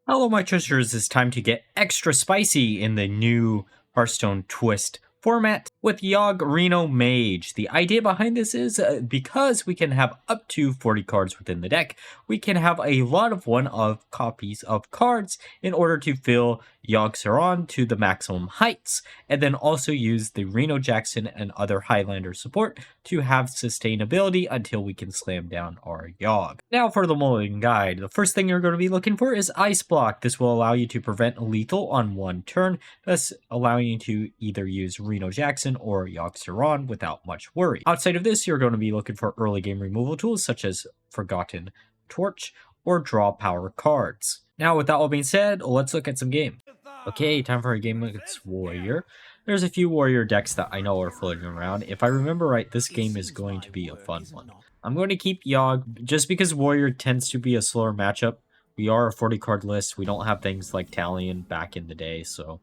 Hello, my trusters. It's time to get extra spicy in the new Hearthstone Twist format with Yogg Reno Mage. The idea behind this is because we can have up to 40 cards within the deck, we can have a lot of one-of copies of cards in order to fill Yogg-Saron to the maximum heights, and then also use the Reno Jackson and other Highlander support to have sustainability until we can slam down our Yogg. Now for the Mulligan guide. The first thing you're going to be looking for is Ice Block. This will allow you to prevent lethal on one turn, thus allowing you to either use Reno Jackson or Yogg-Saron without much worry. Outside of this, you're going to be looking for early game removal tools such as Forgotten Torch or draw power cards. Now with that all being said, let's look at some game. Okay, time for a game against Warrior. There's a few Warrior decks that I know are floating around. If I remember right, this game is going to be a fun one. I'm going to keep Yogg just because Warrior tends to be a slower matchup. We are a 40 card list. We don't have things like Talion back in the day, so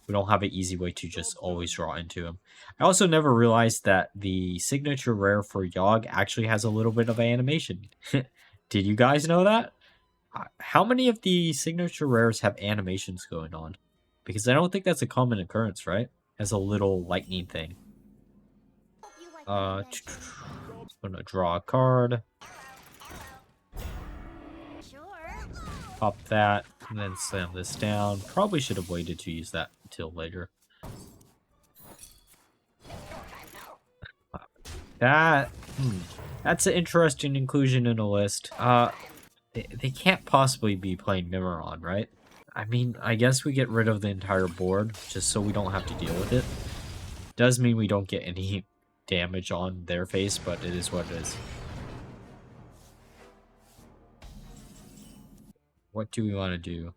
we don't have an easy way to just always draw into him. I also never realized that the signature rare for Yogg actually has a little bit of animation. Did you guys know that? How many of the signature rares have animations going on? Because I don't think that's a common occurrence, right? As a little lightning thing. I'm gonna draw a card. Pop that, and then slam this down. Probably should have waited to use that until later. That's an interesting inclusion in a list. They can't possibly be playing Mimeron, right? I mean, I guess we get rid of the entire board, just so we don't have to deal with it. Does mean we don't get any damage on their face, but it is what it is. What do we want to do?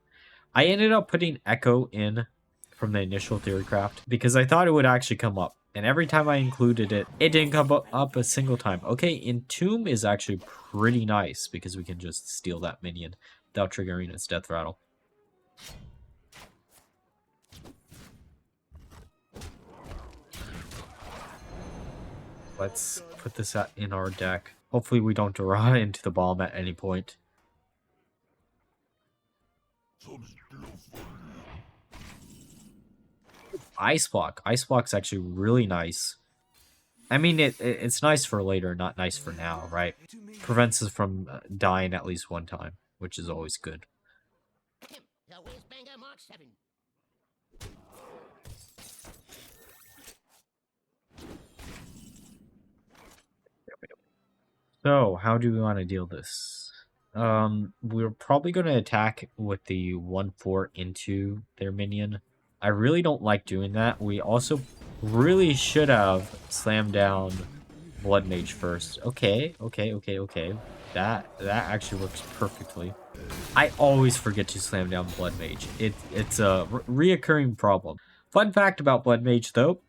I ended up putting Echo in from the initial Theorycraft because I thought it would actually come up. And every time I included it, it didn't come up a single time. Okay, Entomb is actually pretty nice because we can just steal that minion without triggering its Death Rattle. Let's put this in our deck. Hopefully we don't draw into the bomb at any point. Ice Block. Ice Block's actually really nice. I mean, it's nice for later, not nice for now, right? Prevents us from dying at least one time, which is always good. So, how do we want to deal this? We're probably going to attack with the 1/4 into their minion. I really don't like doing that. We also really should have slammed down Blood Mage first. Okay. That actually works perfectly. I always forget to slam down Blood Mage. It's a reoccurring problem. Fun fact about Blood Mage, though,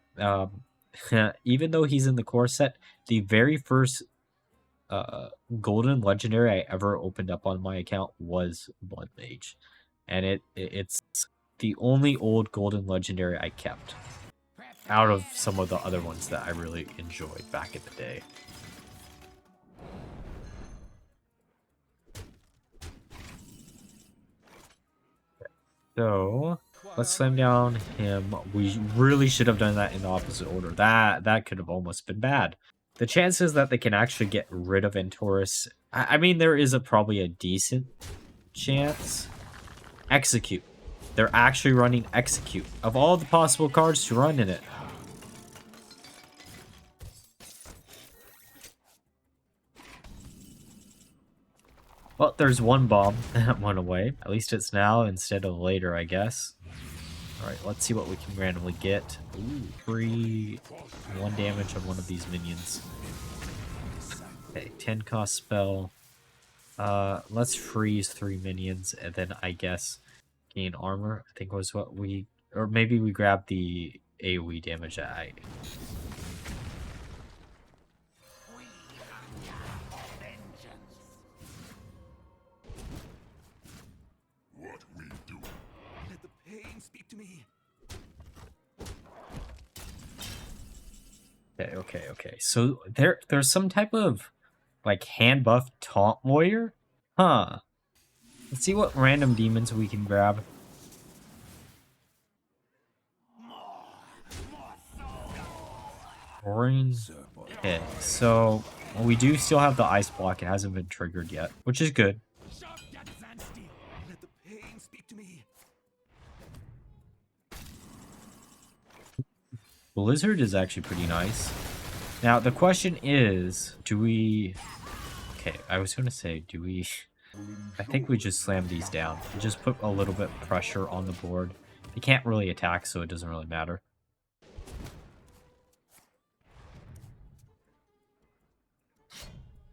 even though he's in the core set, the very first golden legendary I ever opened up on my account was Blood Mage, and it's the only old golden legendary I kept out of some of the other ones that I really enjoyed back in the day. So let's slam down him. We really should have done that in the opposite order. That could have almost been bad. The chances that they can actually get rid of Entorus, I mean, there is probably a decent chance. Execute. They're actually running Execute. Of all the possible cards to run in it. Well, there's one bomb that went away. At least it's now instead of later, I guess. Alright, let's see what we can randomly get. Ooh, free 1 damage on one of these minions. Okay, 10 cost spell. Let's freeze 3 minions and then I guess gain armor. I think was what we... Or maybe we grab the AoE damage that I... Okay. So there's some type of like hand buff taunt warrior? Huh. Let's see what random demons we can grab. Roaring. Okay, so we do still have the ice block. It hasn't been triggered yet, which is good. Blizzard is actually pretty nice. Now, the question is, do we... Okay, I was going to say, do we... I think we just slam these down. We just put a little bit of pressure on the board. They can't really attack, so it doesn't really matter.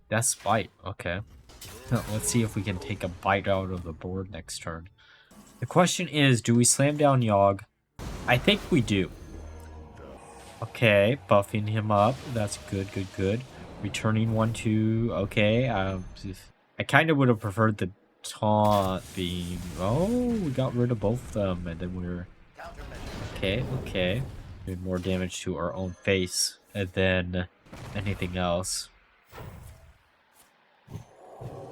That's Spite. Okay. Let's see if we can take a bite out of the board next turn. The question is, do we slam down Yogg? I think we do. Okay, buffing him up. That's good, good, good. Returning 1/2. Okay. I kind of would have preferred the taunt being... Oh, we got rid of both of them, and then we're... Okay, okay. Doing more damage to our own face than anything else.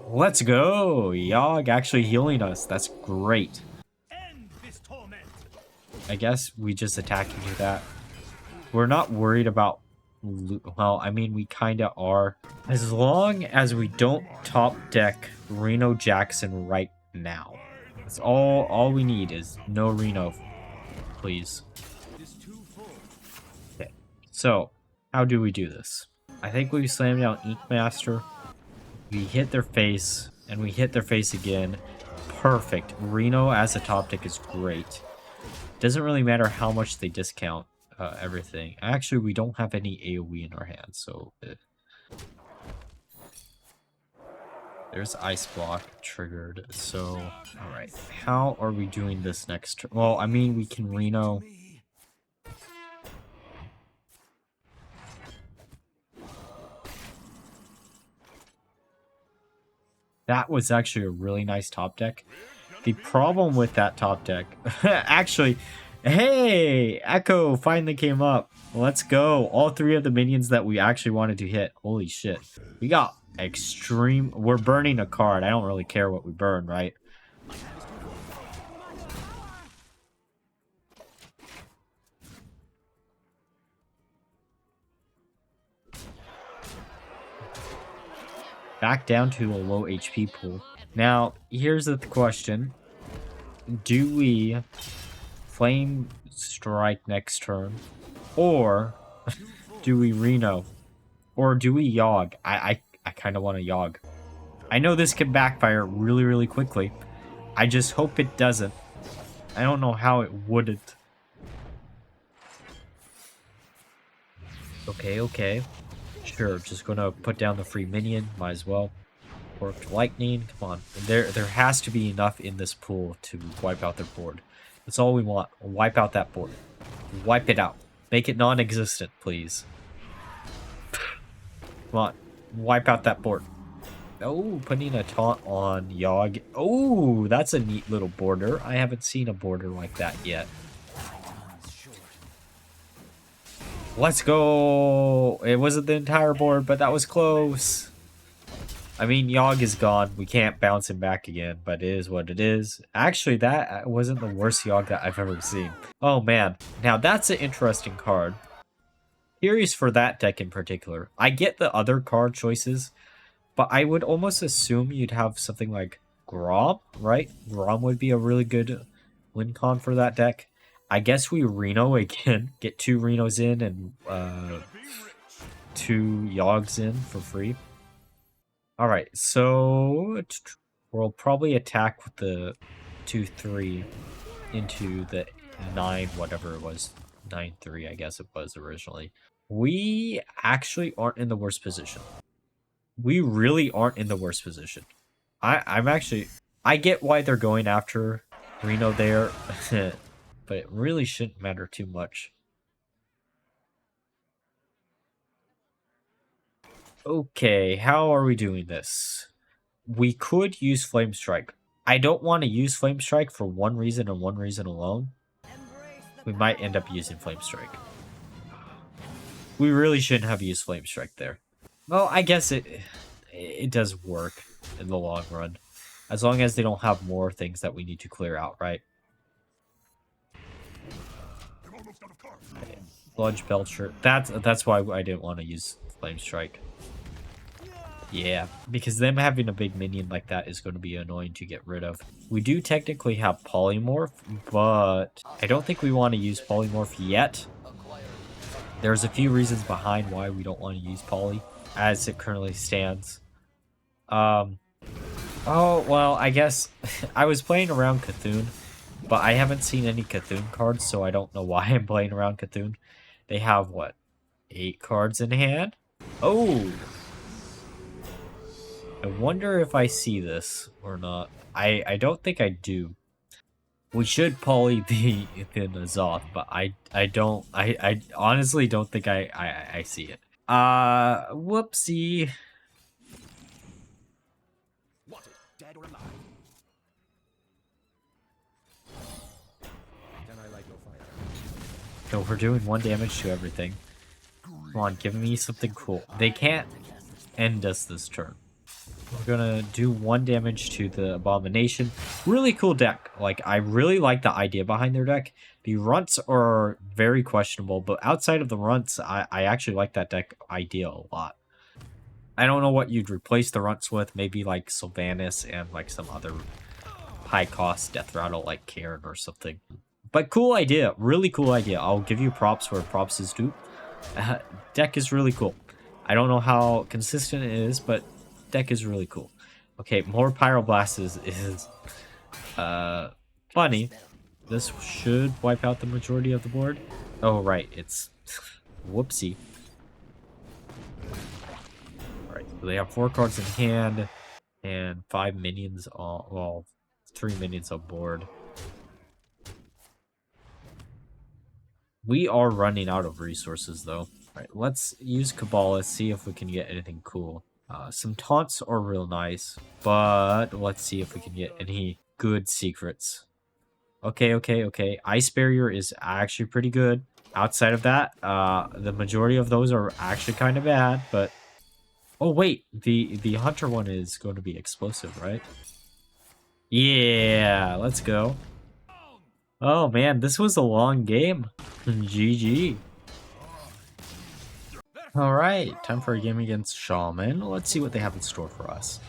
Let's go! Yogg actually healing us. That's great. I guess we just attack into that. We're not worried about... Well, I mean, we kind of are. As long as we don't top deck Reno Jackson right now. That's all we need is no Reno, please. Okay, so how do we do this? I think we slam down Inkmaster. We hit their face, and we hit their face again. Perfect. Reno as a top deck is great. Doesn't really matter how much they discount everything. Actually, we don't have any AoE in our hands, so... There's Ice Block triggered, so... Alright, how are we doing this next turn? Well, I mean, we can Reno... That was actually a really nice top deck. The problem with that top deck... Actually... Hey! Echo finally came up. Let's go. All three of the minions that we actually wanted to hit. Holy shit. We got extreme... We're burning a card. I don't really care what we burn, right? Back down to a low HP pool. Now, here's the question. Do we... Flame Strike next turn, or do we Reno, or do we Yogg? I kind of want to Yogg. I know this can backfire really, really quickly. I just hope it doesn't. I don't know how it wouldn't. Okay, okay. Sure, just gonna put down the free minion. Might as well. Worked lightning. Come on. There has to be enough in this pool to wipe out their board. That's all we want. Wipe out that board. Wipe it out. Make it non-existent, please. Come on. Wipe out that board. Oh, putting a taunt on Yogg. Oh, that's a neat little border. I haven't seen a border like that yet. Let's go. It wasn't the entire board, but that was close. I mean, Yogg is gone. We can't bounce him back again, but it is what it is. Actually, that wasn't the worst Yogg that I've ever seen. Oh, man. Now, that's an interesting card. Curious for that deck in particular. I get the other card choices, but I would almost assume you'd have something like Grom, right? Grom would be a really good win con for that deck. I guess we Reno again. Get 2 Renos in and 2 Yoggs in for free. Alright, so we'll probably attack with the 2/3 into the 9, whatever it was. 9/3, I guess it was originally. We actually aren't in the worst position. We really aren't in the worst position. I'm actually... I get why they're going after Reno there, but it really shouldn't matter too much. Okay, how are we doing this? We could use Flame Strike. I don't want to use Flame Strike for one reason and one reason alone. We might end up using Flame Strike. We really shouldn't have used Flame Strike there. Well, I guess it does work in the long run. As long as they don't have more things that we need to clear out, right? Okay. Bludge Belcher. That's why I didn't want to use Flame Strike. Yeah, because them having a big minion like that is going to be annoying to get rid of. We do technically have Polymorph, but I don't think we want to use Polymorph yet. There's a few reasons behind why we don't want to use Poly as it currently stands. Oh, well, I guess I was playing around Cthulhu, but I haven't seen any Cthulhu cards, so I don't know why I'm playing around Cthulhu. They have, what, 8 cards in hand? Oh! I wonder if I see this or not. I don't think I do. We should poly the Azoth, but I honestly don't think I see it. Whoopsie. Dead or alive. So we're doing 1 damage to everything. Come on, give me something cool. They can't end us this turn. We're gonna do 1 damage to the Abomination. Really cool deck. Like, I really like the idea behind their deck. The runts are very questionable, but outside of the runts, I actually like that deck idea a lot. I don't know what you'd replace the runts with. Maybe like Sylvanas and like some other high cost death rattle like Cavern or something. But cool idea. Really cool idea. I'll give you props where props is due. Deck is really cool. I don't know how consistent it is, but deck is really cool. Okay, more Pyroblasts is funny. This should wipe out the majority of the board. Oh, right. It's whoopsie. Alright, so they have 4 cards in hand and 5 minions on, well, 3 minions on board. We are running out of resources, though. Alright, let's use Kabbalah, see if we can get anything cool. Some taunts are real nice, but let's see if we can get any good secrets. Okay. Ice Barrier is actually pretty good. Outside of that, the majority of those are actually kind of bad, but... Oh, wait, the Hunter one is going to be explosive, right? Yeah, let's go. Oh, man, this was a long game. GG. Alright, time for a game against Shaman. Let's see what they have in store for us.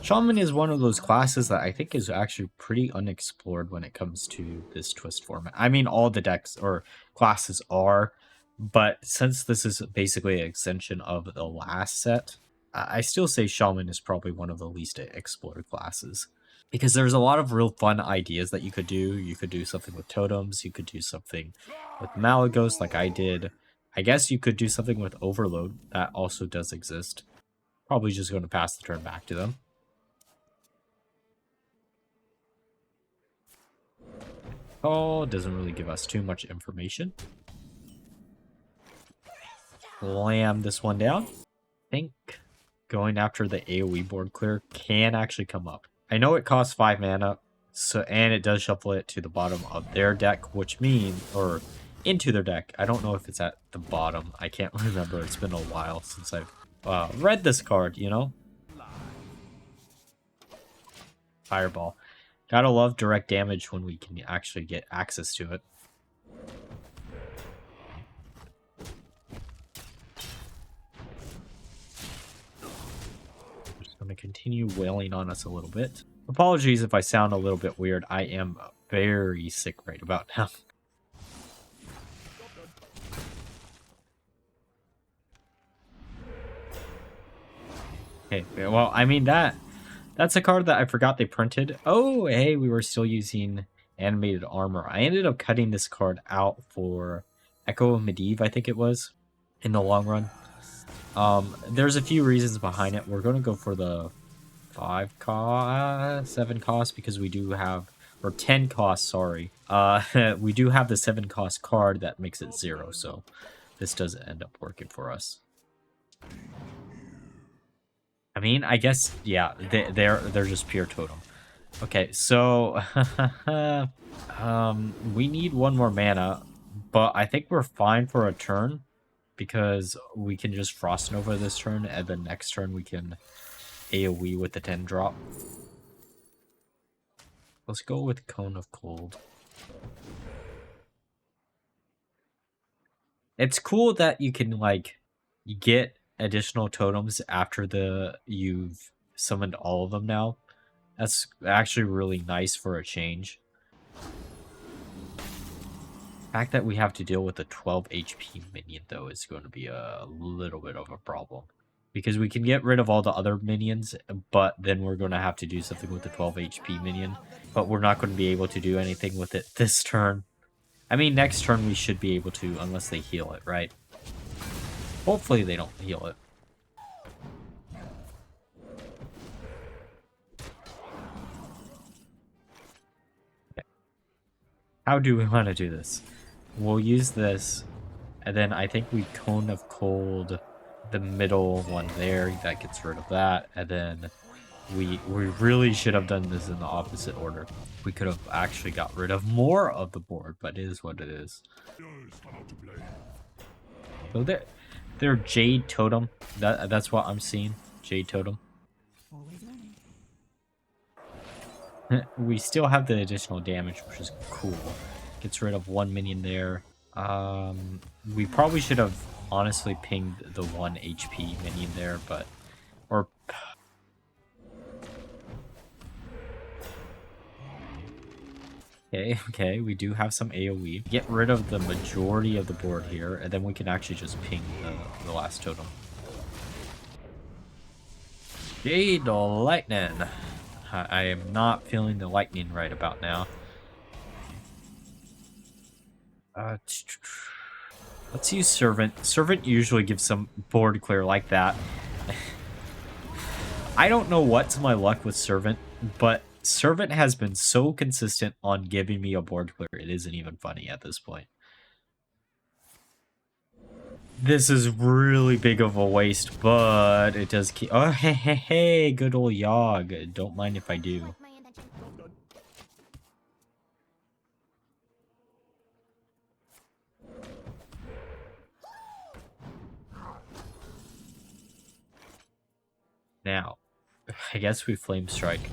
Shaman is one of those classes that I think is actually pretty unexplored when it comes to this Twist format. I mean, all the decks or classes are, but since this is basically an extension of the last set, I still say Shaman is probably one of the least explored classes. Because there's a lot of real fun ideas that you could do. You could do something with totems, you could do something with Malagos like I did. I guess you could do something with Overload. That also does exist. Probably just going to pass the turn back to them. Oh, doesn't really give us too much information. Slam this one down. I think going after the AoE board clear can actually come up. I know it costs 5 mana, so and it does shuffle it to the bottom of their deck, which means, or into their deck. I don't know if it's at the bottom. I can't remember. It's been a while since I've read this card, you know? Fireball. Gotta love direct damage when we can actually get access to it. Just gonna continue wailing on us a little bit. Apologies if I sound a little bit weird. I am very sick right about now. Okay, well, I mean, that's a card that I forgot they printed. Oh, hey, we were still using animated armor. I ended up cutting this card out for Echo of Medivh, I think it was, in the long run. There's a few reasons behind it. We're going to go for the 7 cost because we do have, or 10 cost, sorry. We do have the 7 cost card that makes it 0, so this doesn't end up working for us. I mean, I guess, yeah, they're just pure totem. Okay, so we need 1 more mana, but I think we're fine for a turn because we can just Frost Nova this turn, and the next turn we can AoE with the 10 drop. Let's go with Cone of Cold. It's cool that you can, like, get additional totems after you've summoned all of them now. That's actually really nice for a change. The fact that we have to deal with a 12 HP minion, though, is going to be a little bit of a problem. Because we can get rid of all the other minions, but then we're going to have to do something with the 12 HP minion. But we're not going to be able to do anything with it this turn. I mean, next turn we should be able to, unless they heal it, right? Hopefully they don't heal it. Okay. How do we want to do this? We'll use this, and then I think we Cone of Cold the middle one there. That gets rid of that, and then we really should have done this in the opposite order. We could have actually got rid of more of the board, but it is what it is. So they're Jade Totem. That's what I'm seeing. Jade Totem. We still have the additional damage, which is cool. Gets rid of one minion there. We probably should have honestly pinged the 1 HP minion there, but... Or... Okay, we do have some AoE. Get rid of the majority of the board here, and then we can actually just ping the last totem. Jade Lightning. I am not feeling the lightning right about now. Let's use Servant. Servant usually gives some board clear like that. I don't know what's my luck with Servant, but Servant has been so consistent on giving me a board clear, it isn't even funny at this point. This is really big of a waste, but it does keep... Oh, hey, good old Yogg. Don't mind if I do. Now, I guess we Flame Strike.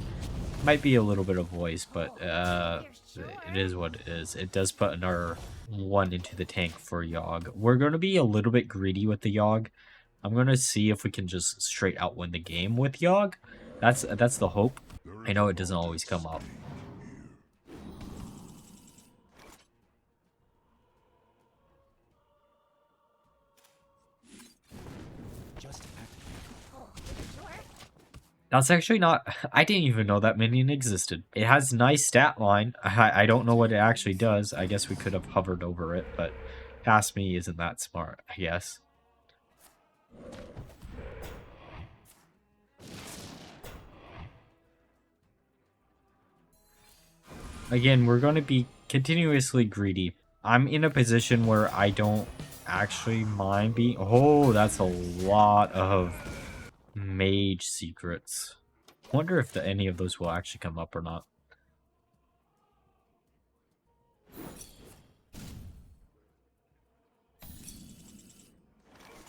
Might be a little bit of voice, but it is what it is. It does put another 1 into the tank for Yogg. We're going to be a little bit greedy with the Yogg. I'm going to see if we can just straight out win the game with Yogg. That's the hope. I know it doesn't always come up. That's actually not... I didn't even know that minion existed. It has nice stat line. I don't know what it actually does. I guess we could have hovered over it, but past me isn't that smart, I guess. Again, we're going to be continuously greedy. I'm in a position where I don't actually mind being... Oh, that's a lot of... Mage secrets. Wonder if any of those will actually come up or not.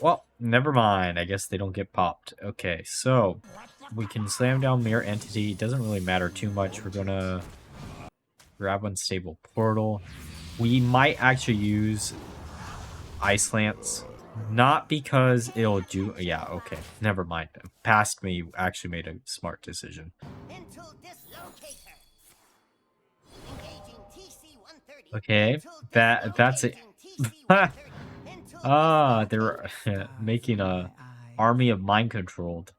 Well, never mind. I guess they don't get popped. Okay, so we can slam down Mirror Entity. It doesn't really matter too much. We're gonna grab Unstable Portal. We might actually use Ice Lance. Not because it'll do... Yeah, okay. Never mind. Past me actually made a smart decision. Okay, that's it. They're making a army of mind controlled.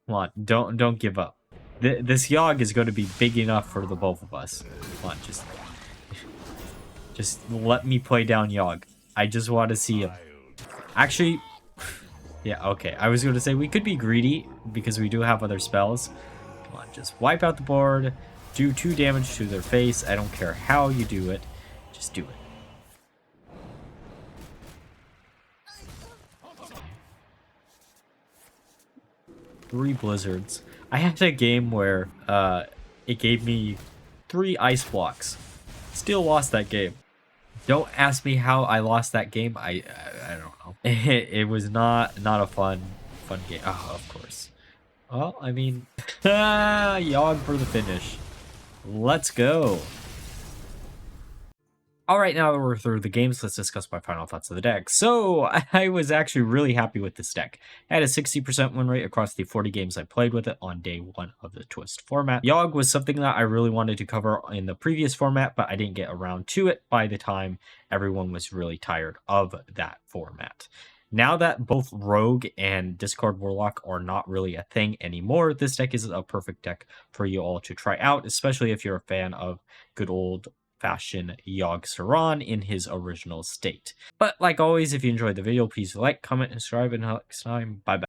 Come on, don't give up. This Yogg is going to be big enough for the both of us. Come on, just let me play down Yogg. I just want to see him. Actually, yeah, okay. I was going to say we could be greedy because we do have other spells. Come on, just wipe out the board, do 2 damage to their face. I don't care how you do it. Just do it. Three blizzards. I had a game where it gave me 3 ice blocks. Still lost that game. Don't ask me how I lost that game. I don't know. It was not a fun game. Oh, of course. Well, I mean, Yogg for the finish. Let's go. All right, now that we're through the games, let's discuss my final thoughts of the deck. So, I was actually really happy with this deck. I had a 60% win rate across the 40 games I played with it on day 1 of the Twist format. Yogg was something that I really wanted to cover in the previous format, but I didn't get around to it by the time everyone was really tired of that format. Now that both Rogue and Discard Warlock are not really a thing anymore, this deck is a perfect deck for you all to try out, especially if you're a fan of good old fashion Yogg-Saron in his original state. But like always, if you enjoyed the video, please like, comment, and subscribe, and until next time, bye bye.